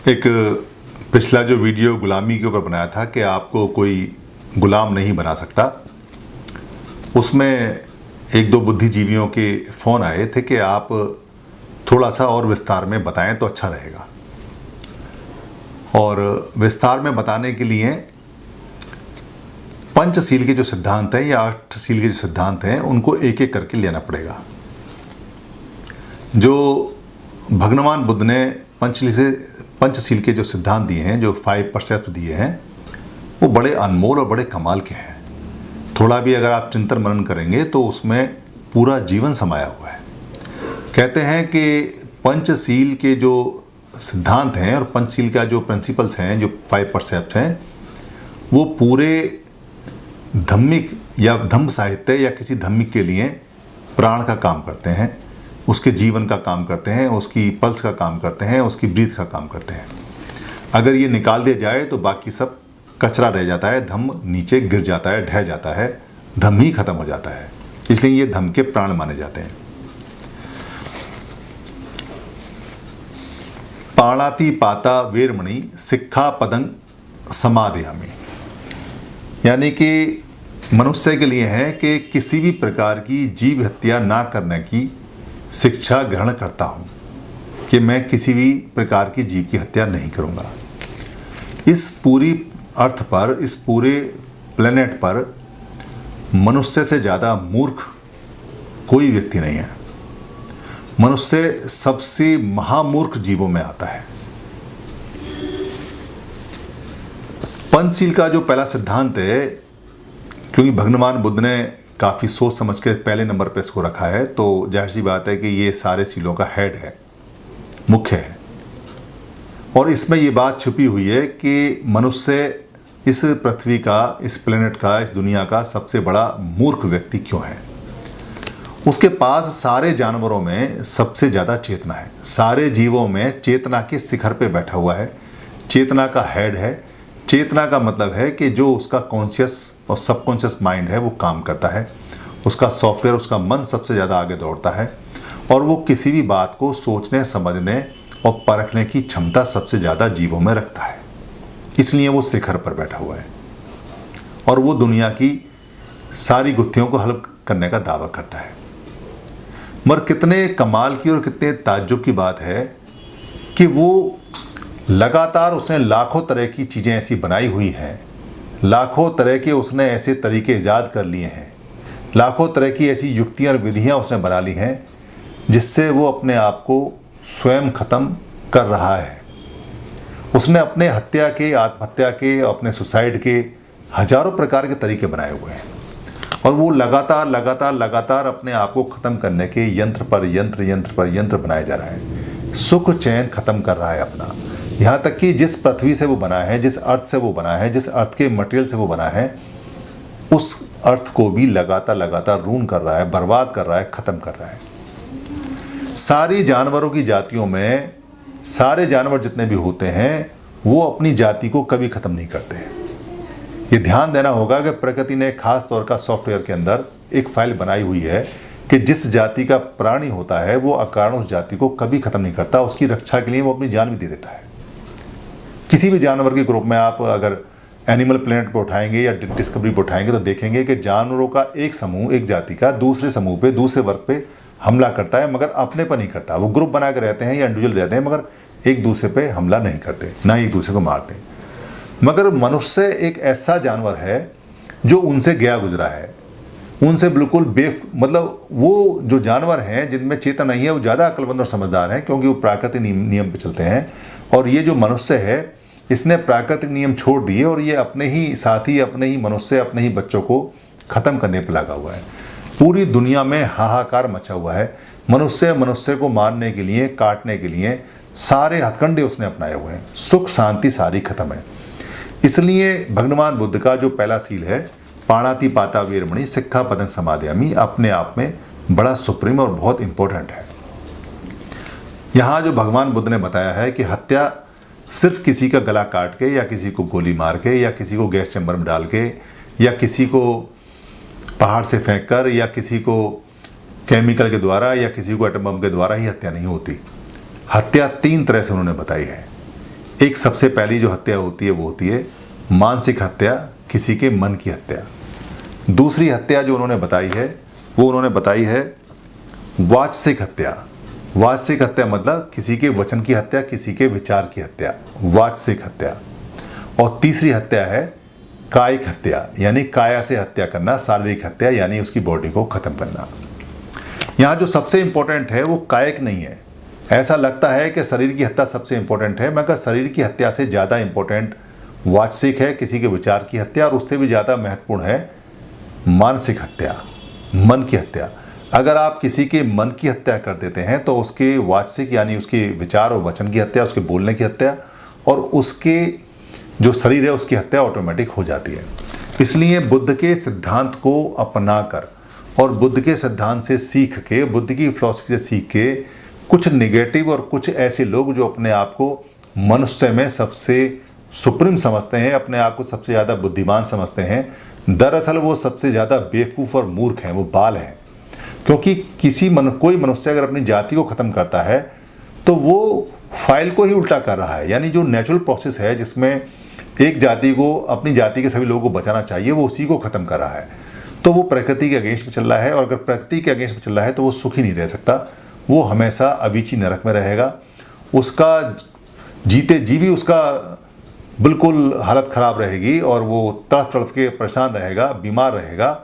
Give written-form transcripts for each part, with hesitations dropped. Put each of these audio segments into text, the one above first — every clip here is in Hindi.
एक पिछला जो वीडियो गुलामी के ऊपर बनाया था कि आपको कोई गुलाम नहीं बना सकता, उसमें एक दो बुद्धिजीवियों के फ़ोन आए थे कि आप थोड़ा सा और विस्तार में बताएं तो अच्छा रहेगा। और विस्तार में बताने के लिए पंचशील के जो सिद्धांत हैं या अष्टशील के जो सिद्धांत हैं उनको एक एक करके लेना पड़ेगा। जो भगवान बुद्ध ने पंचशील के जो सिद्धांत दिए हैं, जो 5 परसेप्ट दिए हैं, वो बड़े अनमोल और बड़े कमाल के हैं। थोड़ा भी अगर आप चिंतन मनन करेंगे तो उसमें पूरा जीवन समाया हुआ है। कहते हैं कि पंचशील के जो सिद्धांत हैं और पंचशील का जो प्रिंसिपल्स हैं, जो 5 परसेप्ट हैं, वो पूरे धम्मिक या धम्म साहित्य या किसी धम्मिक के लिए प्राण का काम करते हैं, उसके जीवन का काम करते हैं, उसकी पल्स का काम करते हैं, उसकी ब्रीथ का काम करते हैं। अगर ये निकाल दिया जाए तो बाकी सब कचरा रह जाता है, धम्म नीचे गिर जाता है, ढह जाता है, धम्म ही खत्म हो जाता है। इसलिए ये धम्म के प्राण माने जाते हैं। पाणाति पाता वेरमणि सिक्खा पदं समादयामि, यानी कि मनुष्य के लिए है कि किसी भी प्रकार की जीव हत्या ना करने की शिक्षा ग्रहण करता हूँ, कि मैं किसी भी प्रकार की जीव की हत्या नहीं करूँगा। इस पूरी अर्थ पर, इस पूरे प्लेनेट पर मनुष्य से ज़्यादा मूर्ख कोई व्यक्ति नहीं है। मनुष्य सबसे महामूर्ख जीवों में आता है। पंचशील का जो पहला सिद्धांत है, क्योंकि भगवान बुद्ध ने काफ़ी सोच समझ के पहले नंबर पे इसको रखा है, तो जाहिर सी बात है कि ये सारे सीलों का हेड है, मुख्य है। और इसमें ये बात छुपी हुई है कि मनुष्य इस पृथ्वी का, इस प्लेनेट का, इस दुनिया का सबसे बड़ा मूर्ख व्यक्ति क्यों है। उसके पास सारे जानवरों में सबसे ज़्यादा चेतना है, सारे जीवों में चेतना के शिखर पे बैठा हुआ है, चेतना का हेड है। चेतना का मतलब है कि जो उसका कॉन्शियस और सबकॉन्शियस माइंड है वो काम करता है, उसका सॉफ्टवेयर, उसका मन सबसे ज़्यादा आगे दौड़ता है, और वो किसी भी बात को सोचने, समझने और परखने की क्षमता सबसे ज़्यादा जीवों में रखता है। इसलिए वो शिखर पर बैठा हुआ है और वो दुनिया की सारी गुत्थियों को हल करने का दावा करता है। मगर कितने कमाल की और कितने ताज्जुब की बात है कि वो लगातार उसने लाखों तरह की चीज़ें ऐसी बनाई हुई हैं, लाखों तरह के उसने ऐसे तरीके ईजाद कर लिए हैं, लाखों तरह की ऐसी युक्तियाँ और विधियाँ उसने बना ली हैं जिससे वो अपने आप को स्वयं ख़त्म कर रहा है। उसने अपने हत्या के, आत्महत्या के, अपने सुसाइड के हजारों प्रकार के तरीके बनाए हुए हैं और वो लगातार अपने आप को ख़त्म करने के यंत्र पर यंत्र बनाए जा रहा है। सुख चैन ख़त्म कर रहा है अपना। यहाँ तक कि जिस पृथ्वी से वो बना है, जिस अर्थ से वो बना है, जिस अर्थ के मटेरियल से वो बना है, उस अर्थ को भी लगातार रून कर रहा है, बर्बाद कर रहा है, ख़त्म कर रहा है। सारी जानवरों की जातियों में सारे जानवर जितने भी होते हैं वो अपनी जाति को कभी ख़त्म नहीं करते। ये ध्यान देना होगा कि प्रकृति ने खास तौर का सॉफ्टवेयर के अंदर एक फाइल बनाई हुई है कि जिस जाति का प्राणी होता है वो अकारण उस जाति को कभी ख़त्म नहीं करता, उसकी रक्षा के लिए वो अपनी जान भी दे देता है। किसी भी जानवर के ग्रुप में आप अगर एनिमल प्लेनेट पर उठाएंगे या डिस्कवरी पर उठाएंगे तो देखेंगे कि जानवरों का एक समूह, एक जाति का दूसरे समूह पे, दूसरे वर्ग पे हमला करता है, मगर अपने पर नहीं करता। वो ग्रुप बना के रहते हैं या इंडिविजुअल रहते हैं, मगर एक दूसरे पे हमला नहीं करते, ना एक दूसरे को मारते। मगर मनुष्य एक ऐसा जानवर है जो उनसे गया गुजरा है, उनसे बिल्कुल मतलब वो जो जानवर हैं जिनमें चेतना नहीं है वो ज़्यादा अक्लमंद और समझदार हैं, क्योंकि वो प्राकृतिक नियम पे चलते हैं। और ये जो मनुष्य है इसने प्राकृतिक नियम छोड़ दिए और ये अपने ही साथी, अपने ही मनुष्य, अपने ही बच्चों को ख़त्म करने पर लगा हुआ है। पूरी दुनिया में हाहाकार मचा हुआ है। मनुष्य को मारने के लिए, काटने के लिए सारे हथकंडे उसने अपनाए हुए हैं। सुख शांति सारी खत्म है। इसलिए भगवान बुद्ध का जो पहला सील है, पाणाति पाता वेरमणि सिक्खा पदं समादयामि, अपने आप में बड़ा सुप्रीम और बहुत इंपॉर्टेंट है। यहाँ जो भगवान बुद्ध ने बताया है कि हत्या सिर्फ किसी का गला काट के या किसी को गोली मार के या किसी को गैस चैम्बर में डाल के या किसी को पहाड़ से फेंक कर या किसी को केमिकल के द्वारा या किसी को एटम बम के द्वारा ही हत्या नहीं होती। हत्या 3 तरह से उन्होंने बताई है। एक सबसे पहली जो हत्या होती है वो होती है मानसिक हत्या, किसी के मन की हत्या। दूसरी हत्या जो उन्होंने बताई है वो उन्होंने बताई है वाचसिक हत्या। वाचसिक हत्या मतलब किसी के वचन की हत्या, किसी के विचार की हत्या, वाचसिक हत्या। और तीसरी हत्या है कायिक हत्या, यानी काया से हत्या करना, शारीरिक हत्या यानी उसकी बॉडी को खत्म करना। यहाँ जो सबसे इंपॉर्टेंट है वो कायिक नहीं है। ऐसा लगता है कि शरीर की हत्या सबसे इंपॉर्टेंट है, मगर शरीर की हत्या से ज़्यादा इंपॉर्टेंट वाचसिक है, किसी के विचार की हत्या, और उससे भी ज़्यादा महत्वपूर्ण है मानसिक हत्या, मन की हत्या। अगर आप किसी के मन की हत्या कर देते हैं तो उसके वाचसिक यानी उसके विचार और वचन की हत्या, उसके बोलने की हत्या, और उसके जो शरीर है उसकी हत्या ऑटोमेटिक हो जाती है। इसलिए बुद्ध के सिद्धांत को अपनाकर और बुद्ध के सिद्धांत से सीख के, बुद्ध की फिलॉसफी से सीख के, कुछ नेगेटिव और कुछ ऐसे लोग जो अपने आप को मनुष्य में सबसे सुप्रीम समझते हैं, अपने आप को सबसे ज़्यादा बुद्धिमान समझते हैं, दरअसल वो सबसे ज़्यादा बेवकूफ़ और मूर्ख हैं, वो बाल हैं। क्योंकि कोई मनुष्य अगर अपनी जाति को ख़त्म करता है तो वो फाइल को ही उल्टा कर रहा है। यानी जो नेचुरल प्रोसेस है जिसमें एक जाति को, अपनी जाति के सभी लोगों को बचाना चाहिए, वो उसी को ख़त्म कर रहा है। तो वो प्रकृति के अगेंस्ट में चल रहा है, और अगर प्रकृति के अगेंस्ट में चल रहा है तो वो सुखी नहीं रह सकता, वो हमेशा अवीची नरक में रहेगा। उसका जीते जी भी उसका बिल्कुल हालत ख़राब रहेगी, और वो तड़फ तड़फ के परेशान रहेगा, बीमार रहेगा।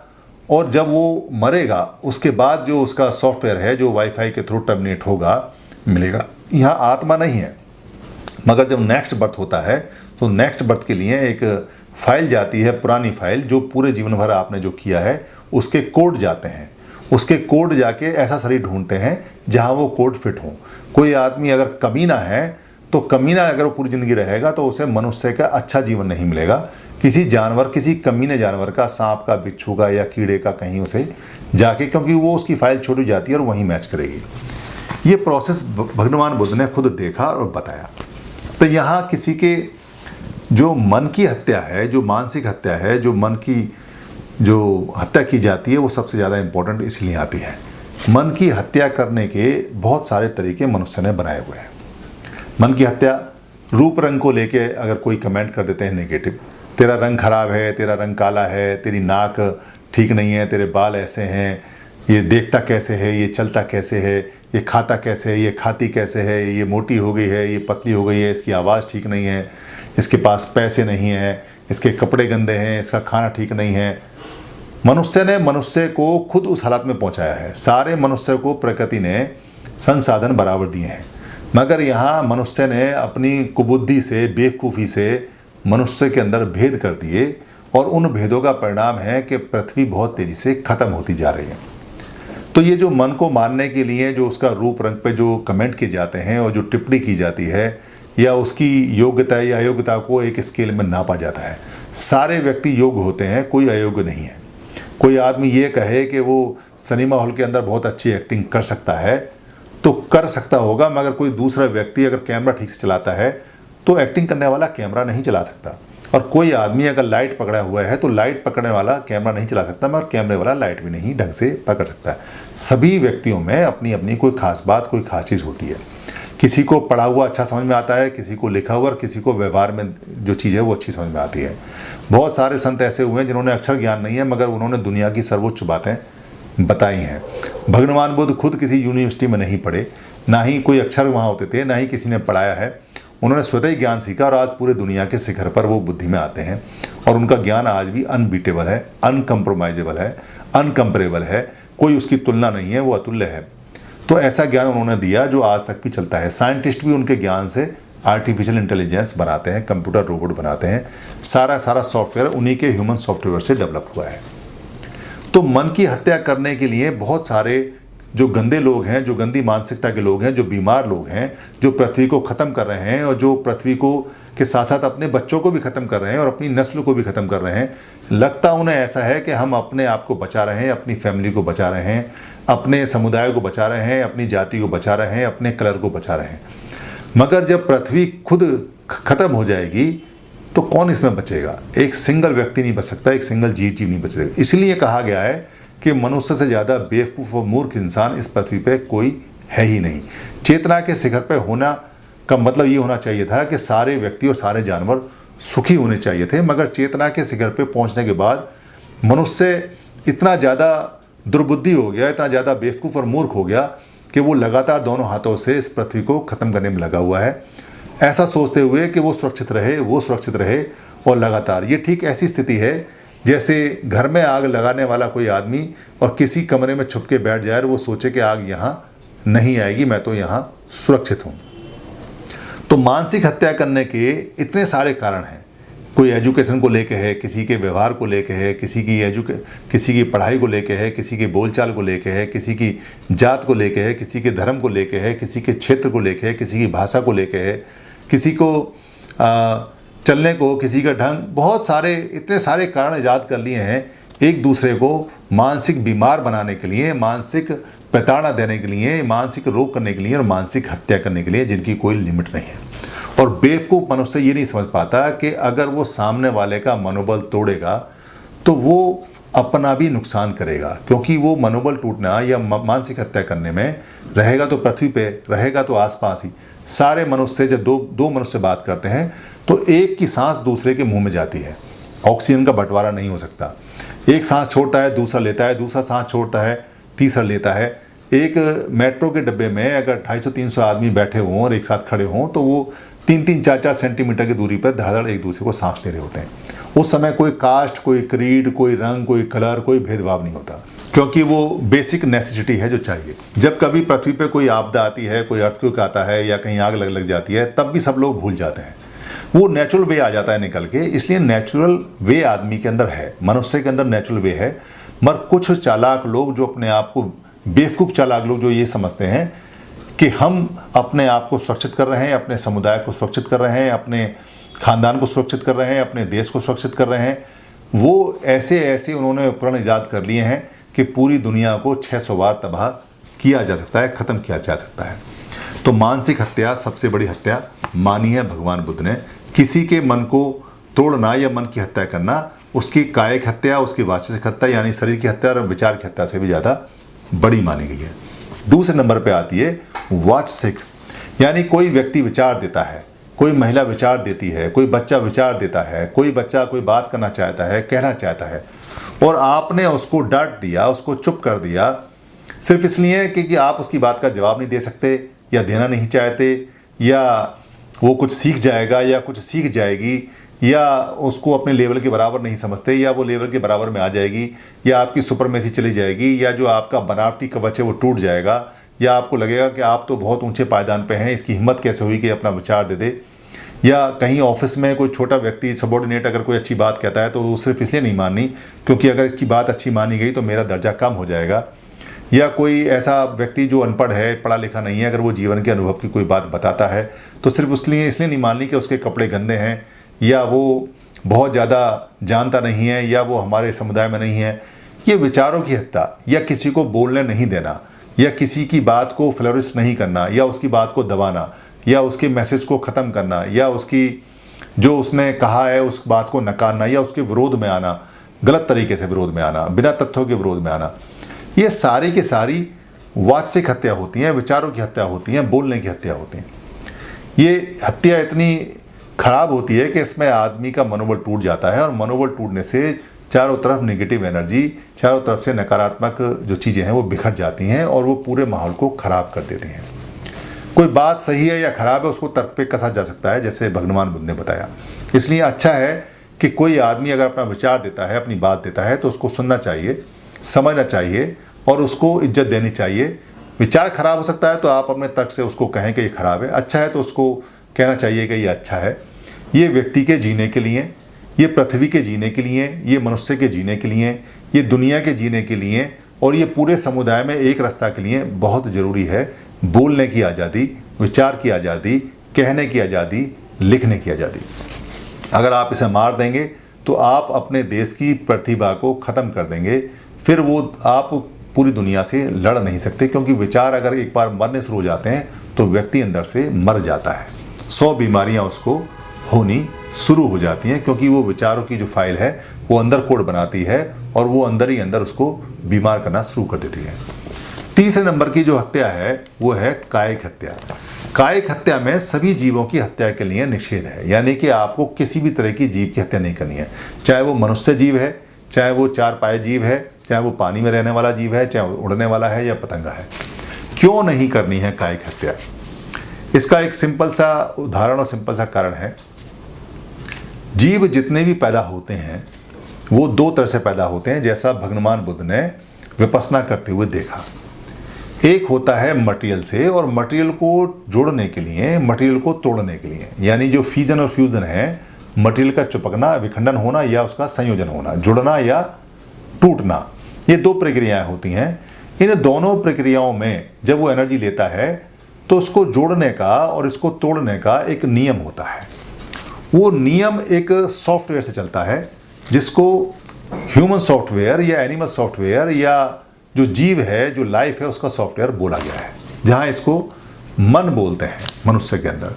और जब वो मरेगा उसके बाद जो उसका सॉफ्टवेयर है जो वाईफाई के थ्रू टर्मिनेट होगा, मिलेगा। यहाँ आत्मा नहीं है, मगर जब नेक्स्ट बर्थ होता है तो नेक्स्ट बर्थ के लिए एक फाइल जाती है, पुरानी फाइल, जो पूरे जीवन भर आपने जो किया है उसके कोड जाते हैं। उसके कोड जाके ऐसा शरीर ढूंढते हैं जहाँ वो कोड फिट हो। कोई आदमी अगर कमीना है तो कमीना अगर वो पूरी ज़िंदगी रहेगा तो उसे मनुष्य का अच्छा जीवन नहीं मिलेगा। किसी जानवर, किसी कमीने जानवर का, सांप का, बिच्छू का या कीड़े का कहीं उसे जाके, क्योंकि वो उसकी फाइल छोटी जाती है और वहीं मैच करेगी। ये प्रोसेस भगवान बुद्ध ने खुद देखा और बताया। तो यहाँ किसी के जो मन की हत्या है, जो मानसिक हत्या है, जो मन की जो हत्या की जाती है, वो सबसे ज़्यादा इम्पोर्टेंट इसलिए आती है। मन की हत्या करने के बहुत सारे तरीके मनुष्य ने बनाए हुए हैं। मन की हत्या रूप रंग को लेके अगर कोई कमेंट कर देते हैं नेगेटिव, तेरा रंग खराब है, तेरा रंग काला है, तेरी नाक ठीक नहीं है, तेरे बाल ऐसे हैं, ये देखता कैसे है, ये चलता कैसे है, ये खाता कैसे है, ये खाती कैसे है, ये मोटी हो गई है, ये पतली हो गई है, इसकी आवाज़ ठीक नहीं है, इसके पास पैसे नहीं है, इसके कपड़े गंदे हैं, इसका खाना ठीक नहीं है। मनुष्य ने मनुष्य को खुद उस हालत में पहुंचाया है। सारे मनुष्य को प्रकृति ने संसाधन बराबर दिए हैं, मगर यहाँ मनुष्य ने अपनी कुबुद्धि से, बेवकूफ़ी से मनुष्य के अंदर भेद कर दिए, और उन भेदों का परिणाम है कि पृथ्वी बहुत तेज़ी से ख़त्म होती जा रही है। तो ये जो मन को मारने के लिए जो उसका रूप रंग पे जो कमेंट किए जाते हैं और जो टिप्पणी की जाती है, या उसकी योग्यता या अयोग्यता को एक स्केल में नापा जाता है। सारे व्यक्ति योग्य होते हैं, कोई अयोग्य नहीं है। कोई आदमी ये कहे कि वो सिनेमा हॉल के अंदर बहुत अच्छी एक्टिंग कर सकता है तो कर सकता होगा, मगर कोई दूसरा व्यक्ति अगर कैमरा ठीक से चलाता है तो एक्टिंग करने वाला कैमरा नहीं चला सकता। और कोई आदमी अगर लाइट पकड़ा हुआ है तो लाइट पकड़ने वाला कैमरा नहीं चला सकता, मगर कैमरे वाला लाइट भी नहीं ढंग से पकड़ सकता है। सभी व्यक्तियों में अपनी अपनी कोई खास बात, कोई खास चीज़ होती है। किसी को पढ़ा हुआ अच्छा समझ में आता है, किसी को लिखा हुआ, और किसी को व्यवहार में जो चीज़ है वो अच्छी समझ में आती है। बहुत सारे संत ऐसे हुए हैं जिन्होंने अक्षर ज्ञान नहीं है, मगर उन्होंने दुनिया की सर्वोच्च बातें बताई हैं। भगवान बुद्ध खुद किसी यूनिवर्सिटी में नहीं पढ़े, ना ही कोई अक्षर वहाँ होते थे, ना ही किसी ने पढ़ाया है। उन्होंने स्वतः ही ज्ञान सीखा, और आज पूरे दुनिया के शिखर पर वो बुद्धि में आते हैं, और उनका ज्ञान आज भी अनबीटेबल है, अनकम्प्रोमाइजेबल है, अनकम्परेबल है। कोई उसकी तुलना नहीं है, वो अतुल्य है। तो ऐसा ज्ञान उन्होंने दिया जो आज तक भी चलता है। साइंटिस्ट भी उनके ज्ञान से आर्टिफिशियल इंटेलिजेंस बनाते हैं, कंप्यूटर रोबोट बनाते हैं। सारा सॉफ्टवेयर उन्हीं के ह्यूमन सॉफ्टवेयर से डेवलप हुआ है। तो मन की हत्या करने के लिए बहुत सारे जो गंदे लोग हैं, जो गंदी मानसिकता के लोग हैं, जो बीमार लोग हैं, जो पृथ्वी को ख़त्म कर रहे हैं, और जो पृथ्वी को के साथ साथ अपने बच्चों को भी ख़त्म कर रहे हैं और अपनी नस्ल को भी ख़त्म कर रहे हैं। लगता उन्हें ऐसा है कि हम अपने आप को बचा रहे हैं, अपनी फैमिली को बचा रहे हैं, अपने समुदाय को बचा रहे हैं, अपनी जाति को बचा रहे हैं, अपने कलर को बचा रहे हैं। मगर जब पृथ्वी खुद ख़त्म हो जाएगी तो कौन इसमें बचेगा? एक सिंगल व्यक्ति नहीं बच सकता, एक सिंगल जीव नहीं बचेगा। इसलिए कहा गया है कि मनुष्य से ज़्यादा बेवकूफ़ और मूर्ख इंसान इस पृथ्वी पे कोई है ही नहीं। चेतना के शिखर पे होना का मतलब ये होना चाहिए था कि सारे व्यक्ति और सारे जानवर सुखी होने चाहिए थे, मगर चेतना के शिखर पे पहुंचने के बाद मनुष्य इतना ज़्यादा दुर्बुद्धि हो गया, इतना ज़्यादा बेवकूफ़ और मूर्ख हो गया कि वो लगातार दोनों हाथों से इस पृथ्वी को ख़त्म करने में लगा हुआ है, ऐसा सोचते हुए कि वो सुरक्षित रहे। और लगातार ये ठीक ऐसी स्थिति है जैसे घर में आग लगाने वाला कोई आदमी और किसी कमरे में छुप के बैठ जाए और वो सोचे कि आग यहाँ नहीं आएगी, मैं तो यहाँ सुरक्षित हूँ। तो मानसिक हत्या करने के इतने सारे कारण हैं। कोई एजुकेशन को लेके है, किसी के व्यवहार को लेके है, किसी की पढ़ाई को लेके है, किसी के बोलचाल को लेके है, किसी की जात को लेके है, किसी के धर्म को लेके है, किसी के क्षेत्र को लेके है, किसी की भाषा को लेके है, किसी को चलने को, किसी का ढंग, बहुत सारे इतने सारे कारण ईजाद कर लिए हैं एक दूसरे को मानसिक बीमार बनाने के लिए, मानसिक प्रताड़ना देने के लिए, मानसिक रोग करने के लिए और मानसिक हत्या करने के लिए, जिनकी कोई लिमिट नहीं है। और बेवकूफ़ मनुष्य ये नहीं समझ पाता कि अगर वो सामने वाले का मनोबल तोड़ेगा तो वो अपना भी नुकसान करेगा, क्योंकि वो मनोबल टूटना या मानसिक हत्या करने में रहेगा तो पृथ्वी पे, रहेगा तो आसपास ही। सारे मनुष्य जब दो मनुष्य बात करते हैं तो एक की सांस दूसरे के मुंह में जाती है, ऑक्सीजन का बंटवारा नहीं हो सकता। एक सांस छोड़ता है, दूसरा लेता है, दूसरा सांस छोड़ता है, तीसरा लेता है। एक मेट्रो के डब्बे में अगर 250-300 आदमी बैठे हों और एक साथ खड़े हों तो वो 3-3, 4-4 सेंटीमीटर की दूरी पर धड़ाधड़ एक दूसरे को सांस ले रहे होते हैं। उस समय कोई कास्ट, कोई क्रीड, कोई रंग, कोई कलर, कोई भेदभाव नहीं होता, क्योंकि वो बेसिक नेसेसिटी है जो चाहिए। जब कभी पृथ्वी पे कोई आपदा आती है, कोई अर्थक्वेक आता है या कहीं आग लग जाती है, तब भी सब लोग भूल जाते हैं, वो नेचुरल वे आ जाता है निकल के। इसलिए नेचुरल वे आदमी के अंदर है, मनुष्य के अंदर नेचुरल वे है। मगर कुछ चालाक लोग जो अपने आप को, बेवकूफ़ चालाक लोग जो ये समझते हैं कि हम अपने आप को सुरक्षित कर रहे हैं, अपने समुदाय को सुरक्षित कर रहे हैं, अपने खानदान को सुरक्षित कर रहे हैं, अपने देश को सुरक्षित कर रहे हैं, वो ऐसे उन्होंने उपकरण ईजाद कर लिए हैं कि पूरी दुनिया को 600 बार तबाह किया जा सकता है, ख़त्म किया जा सकता है। तो मानसिक हत्या सबसे बड़ी हत्या मानी है भगवान बुद्ध ने। किसी के मन को तोड़ना या मन की हत्या करना, उसकी कायिक हत्या, उसकी वाचसिक हत्या यानी शरीर की हत्या और विचार की हत्या से भी ज़्यादा बड़ी मानी गई है। दूसरे नंबर पे आती है वाचसिक, यानी कोई व्यक्ति विचार देता है, कोई महिला विचार देती है, कोई बच्चा विचार देता है, कोई बच्चा कोई बात करना चाहता है, कहना चाहता है, और आपने उसको डांट दिया, उसको चुप कर दिया, सिर्फ इसलिए कि आप उसकी बात का जवाब नहीं दे सकते या देना नहीं चाहते, या वो कुछ सीख जाएगा या कुछ सीख जाएगी, या उसको अपने लेवल के बराबर नहीं समझते, या वो लेवल के बराबर में आ जाएगी, या आपकी सुपरमेसी चली जाएगी, या जो आपका बनावटी कवच है वो टूट जाएगा, या आपको लगेगा कि आप तो बहुत ऊंचे पायदान पे हैं, इसकी हिम्मत कैसे हुई कि अपना विचार दे दे। या कहीं ऑफिस में कोई छोटा व्यक्ति, सबॉर्डिनेट अगर कोई अच्छी बात कहता है तो वो सिर्फ इसलिए नहीं माननी क्योंकि अगर इसकी बात अच्छी मानी गई तो मेरा दर्जा कम हो जाएगा। या कोई ऐसा व्यक्ति जो अनपढ़ है, पढ़ा लिखा नहीं है, अगर वो जीवन के अनुभव की कोई बात बताता है तो सिर्फ इसलिए नहीं माननी कि उसके कपड़े गंदे हैं, या वो बहुत ज़्यादा जानता नहीं है, या वो हमारे समुदाय में नहीं है। ये विचारों की हत्या, या किसी को बोलने नहीं देना, या किसी की बात को फ्लोरिश नहीं करना, या उसकी बात को दबाना, या उसके मैसेज को ख़त्म करना, या उसकी जो उसने कहा है उस बात को नकारना, या उसके विरोध में आना, गलत तरीके से विरोध में आना, बिना तथ्यों के विरोध में आना, ये सारी की सारी वाचसिक हत्या होती हैं, विचारों की हत्या होती हैं, बोलने की हत्या होती हैं। ये हत्या इतनी खराब होती है कि इसमें आदमी का मनोबल टूट जाता है, और मनोबल टूटने से चारों तरफ नेगेटिव एनर्जी, चारों तरफ से नकारात्मक जो चीज़ें हैं वो बिखर जाती हैं और वो पूरे माहौल को ख़राब कर देती हैं। कोई बात सही है या ख़राब है उसको तर्क पे कसा जा सकता है, जैसे भगवान बुद्ध ने बताया। इसलिए अच्छा है कि कोई आदमी अगर अपना विचार देता है, अपनी बात देता है, तो उसको सुनना चाहिए, समझना चाहिए और उसको इज्जत देनी चाहिए। विचार खराब हो सकता है तो आप अपने तर्क से उसको कहें कि ये खराब है, अच्छा है तो उसको कहना चाहिए कि ये अच्छा है। ये व्यक्ति के जीने के लिए, ये पृथ्वी के जीने के लिए, ये मनुष्य के जीने के लिए, ये दुनिया के जीने के लिए और ये पूरे समुदाय में एक रास्ता के लिए बहुत ज़रूरी है। बोलने की आज़ादी, विचार की आज़ादी, कहने की आज़ादी, लिखने की आज़ादी। अगर आप इसे मार देंगे तो आप अपने देश की प्रतिभा को ख़त्म कर देंगे, फिर वो आप पूरी दुनिया से लड़ नहीं सकते, क्योंकि विचार अगर एक बार मरने शुरू हो जाते हैं तो व्यक्ति अंदर से मर जाता है। 100 बीमारियां उसको होनी शुरू हो जाती हैं, क्योंकि वो विचारों की जो फाइल है वो अंदर कोड बनाती है और वो अंदर ही अंदर उसको बीमार करना शुरू कर देती है। तीसरे नंबर की जो हत्या है वो है कायिक हत्या। कायिक हत्या में सभी जीवों की हत्या के लिए निषेध है, यानी कि आपको किसी भी तरह की जीव की हत्या नहीं करनी है, चाहे वो मनुष्य जीव है, चाहे वो चार पाए जीव है, चाहे वो पानी में रहने वाला जीव है, चाहे वो उड़ने वाला है या पतंगा है। क्यों नहीं करनी है कायिक हत्या? इसका एक सिंपल सा उदाहरण और सिंपल सा कारण है। जीव जितने भी पैदा होते हैं वो दो तरह से पैदा होते हैं, जैसा भगवान बुद्ध ने विपश्यना करते हुए देखा। एक होता है मटेरियल से, और मटेरियल को जोड़ने के लिए, मटेरियल को तोड़ने के लिए, यानी जो फ्यूजन और फ्यूजन है, मटेरियल का चिपकना, विखंडन होना या उसका संयोजन होना, जुड़ना या टूटना, ये दो प्रक्रियाएं होती हैं। इन दोनों प्रक्रियाओं में जब वो एनर्जी लेता है तो उसको जोड़ने का और इसको तोड़ने का एक नियम होता है। वो नियम एक सॉफ्टवेयर से चलता है जिसको ह्यूमन सॉफ्टवेयर या एनिमल सॉफ्टवेयर या जो जीव है, जो लाइफ है, उसका सॉफ्टवेयर बोला गया है, जहाँ इसको मन बोलते हैं मनुष्य के अंदर।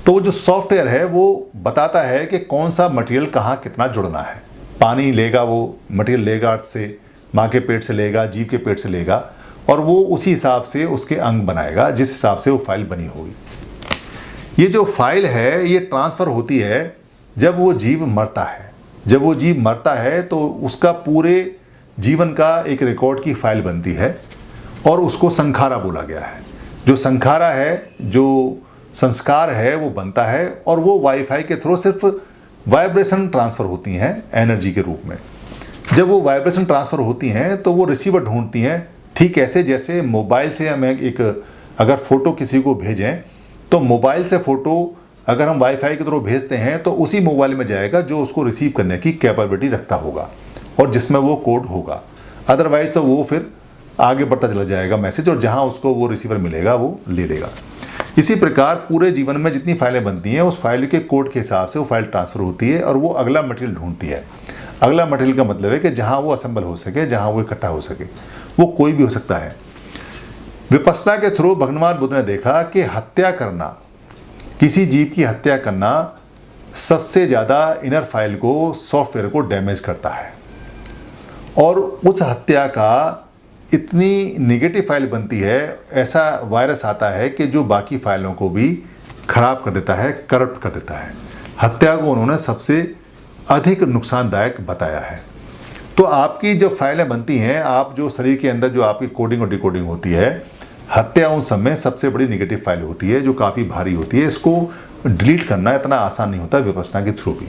तो वो जो सॉफ्टवेयर है वो बताता है कि कौन सा मटेरियल कहाँ कितना जुड़ना है। पानी लेगा, वो मटेरियल लेगा अर्थ से, माँ के पेट से लेगा, जीव के पेट से लेगा, और वो उसी हिसाब से उसके अंग बनाएगा जिस हिसाब से वो फाइल बनी होगी। ये जो फाइल है ये ट्रांसफ़र होती है जब वो जीव मरता है। जब वो जीव मरता है तो उसका पूरे जीवन का एक रिकॉर्ड की फाइल बनती है और उसको संखारा बोला गया है। जो संखारा है, जो संस्कार है, वो बनता है और वो वाईफाई के थ्रू सिर्फ वाइब्रेशन ट्रांसफ़र होती हैं एनर्जी के रूप में। जब वो वाइब्रेशन ट्रांसफ़र होती हैं तो वो रिसीवर ढूंढती हैं, ठीक ऐसे जैसे मोबाइल से हम एक अगर फ़ोटो किसी को भेजें तो मोबाइल से फ़ोटो अगर हम वाईफाई के थ्रू भेजते हैं तो उसी मोबाइल में जाएगा जो उसको रिसीव करने की कैपेबिलिटी रखता होगा और जिसमें वो कोड होगा। अदरवाइज तो वो फिर आगे बढ़ता चला जाएगा मैसेज, और जहाँ उसको वो रिसीवर मिलेगा वो ले लेगा। इसी प्रकार पूरे जीवन में जितनी फाइलें बनती हैं उस फाइल के कोड के हिसाब से वो फाइल ट्रांसफ़र होती है और वो अगला मटेरियल ढूंढती है। अगला मटेरियल का मतलब है कि जहाँ वो असेंबल हो सके, जहाँ वो इकट्ठा हो सके, वो कोई भी हो सकता है। विपश्यना के थ्रू भगवान बुद्ध ने देखा कि हत्या करना, किसी जीव की हत्या करना सबसे ज़्यादा इनर फाइल को, सॉफ्टवेयर को डैमेज करता है, और उस हत्या का इतनी नेगेटिव फाइल बनती है, ऐसा वायरस आता है कि जो बाकी फाइलों को भी खराब कर देता है, करप्ट कर देता है। हत्या को उन्होंने सबसे अधिक नुकसानदायक बताया है। तो आपकी जब फाइलें बनती हैं, आप जो शरीर के अंदर जो आपकी कोडिंग और डिकोडिंग होती है, हत्या उन सब में सबसे बड़ी नेगेटिव फाइल होती है जो काफ़ी भारी होती है। इसको डिलीट करना इतना आसान नहीं होता विपश्यना के थ्रू भी।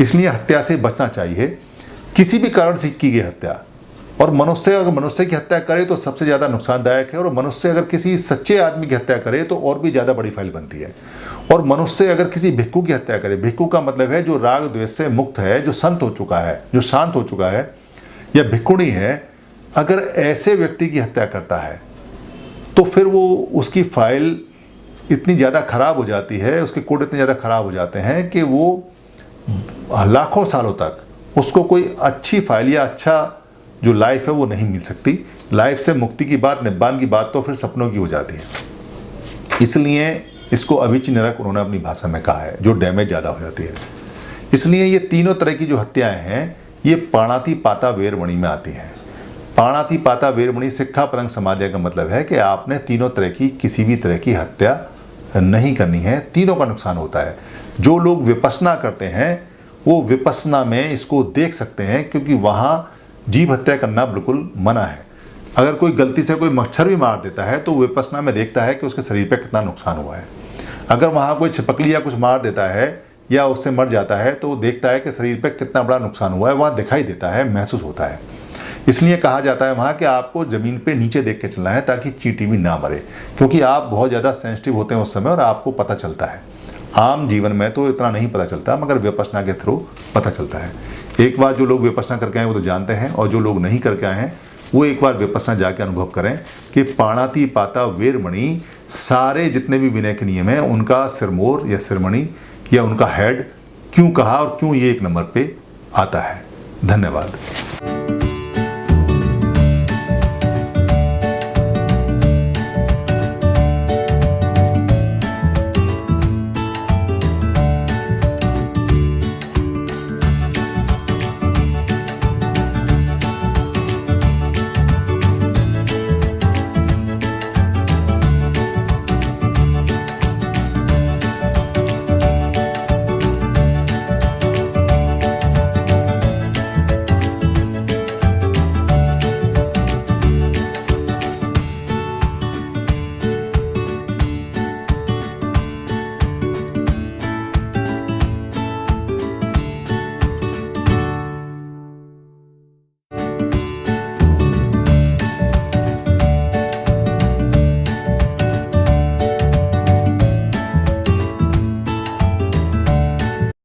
इसलिए हत्या से बचना चाहिए, किसी भी कारण से की गई हत्या। और मनुष्य अगर मनुष्य की हत्या करे तो सबसे ज़्यादा नुकसानदायक है, और मनुष्य अगर किसी सच्चे आदमी की हत्या करे तो और भी ज़्यादा बड़ी फाइल बनती है। और मनुष्य अगर किसी भिक्खु की हत्या करे, भिक्खु का मतलब है जो राग द्वेष से मुक्त है, जो संत हो चुका है, जो शांत हो चुका है, या भिक्खुणी है, अगर ऐसे व्यक्ति की हत्या करता है तो फिर वो उसकी फाइल इतनी ज़्यादा ख़राब हो जाती है, उसके कोड इतने ज़्यादा ख़राब हो जाते हैं कि वो लाखों सालों तक उसको कोई अच्छी फाइल या अच्छा जो लाइफ है वो नहीं मिल सकती। लाइफ से मुक्ति की बात, निब्बान की बात तो फिर सपनों की हो जाती है। इसलिए इसको अभिचि नरक उन्होंने अपनी भाषा में कहा है, जो डैमेज ज़्यादा हो जाती है। इसलिए ये तीनों तरह की जो हत्याएं हैं ये पाणाति पाता वेरमणि में आती हैं। पाणाति पाता वेरमणि सिक्खा पतंग समाध्या का मतलब है कि आपने तीनों तरह की किसी भी तरह की हत्या नहीं करनी है, तीनों का नुकसान होता है। जो लोग विपश्यना करते हैं वो विपश्यना में इसको देख सकते हैं, क्योंकि वहाँ जीव हत्या करना बिल्कुल मना है। अगर कोई गलती से कोई मच्छर भी मार देता है तो विपश्यना में देखता है कि उसके शरीर पे कितना नुकसान हुआ है। अगर वहाँ कोई छिपकली या कुछ मार देता है या उससे मर जाता है तो देखता है कि शरीर पे कितना बड़ा नुकसान हुआ है, वहाँ दिखाई देता है, महसूस होता है। इसलिए कहा जाता है वहाँ कि आपको ज़मीन पे नीचे देख के चलना है ताकि चींटी भी ना मरे, क्योंकि आप बहुत ज़्यादा सेंसिटिव होते हैं उस समय और आपको पता चलता है। आम जीवन में तो इतना नहीं पता चलता, मगर विपश्यना के थ्रू पता चलता है। एक बार जो लोग विपश्यना करके आए वो तो जानते हैं, और जो लोग नहीं करके आए हैं वो एक बार विपश्यना जाके अनुभव करें कि पाणाति पाता वेरमणि सारे जितने भी विनय के नियम हैं उनका सिरमोर या सिरमणि या उनका हेड क्यों कहा और क्यों ये एक नंबर पे आता है। धन्यवाद।